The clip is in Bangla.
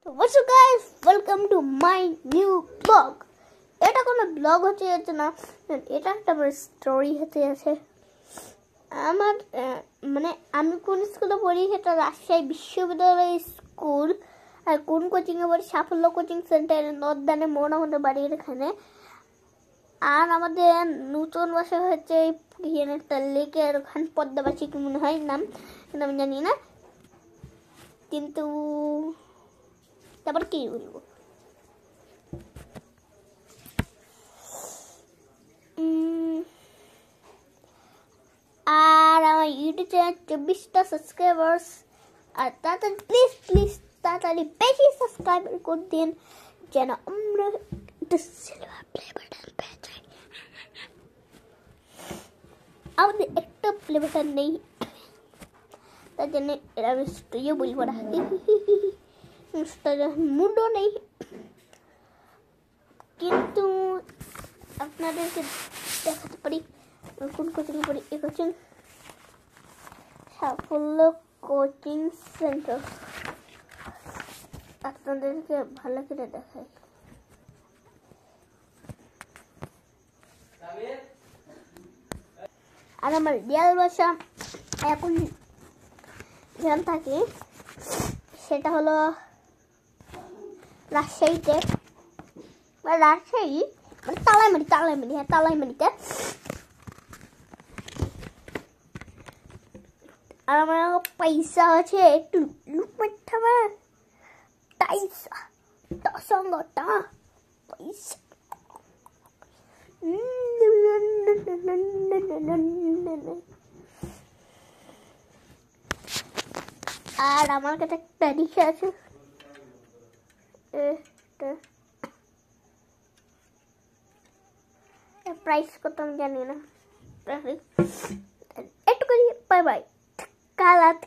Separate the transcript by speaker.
Speaker 1: তো what's up guys, welcome to my new vlog. এটা কোনো ব্লগ হতে যাচ্ছে না, এটা একটা আমার স্টোরি হতে আছে। আমার মানে আমি কোন স্কুলে পড়ি সেটা রাজশাহী বিশ্ববিদ্যালয় স্কুল, আর কোন কোচিংয়ে পড়ি সাফল্য কোচিং সেন্টার নর্দানে মোড় আমাদের বাড়ির এখানে। আর আমাদের নতুন বাসা হচ্ছে একটা লেকের ওখানে পদ্মাবাসী কি মনে হয় নাম, কিন্তু আমি জানি না। কিন্তু তারপর কি বলবো, আর আমার ইউটিউব চ্যানেল 24টা সাবস্ক্রাইবার্স, আর তাড়াতাড়ি প্লিজ তাড়াতাড়ি বেশি সাবস্ক্রাইবার করে দিন যেন আমরা সিলভার প্লে বাটন পেয়ে যাই। আমাদের একটা প্লে বাটন নেই, তার জন্য এরা আমি স্টোরিও বলবো না, মুডও নেই। কিন্তু আপনাদেরকে দেখাতে পারি কোন কোচিং পড়ি। এই কোচিং সাফল্য কোচিং সেন্টার, আপনাদেরকে ভালো করে দেখাই। আর আমার রিয়াল বাসা এখন যেখানে থাকি সেটা হলো রাজশাহীতে, রাজশাহী মানে তালাইমারি, হ্যাঁ তালাইমারিতে। আর আমার পয়সা আছে একটু লুক মারতে হবে, সঙ্গটা পয়সা। আর আমার কাছে একটা রিক্সা আছে, প্রাইস কত আমি জানি না। একটু করি বাই বাই। কালাত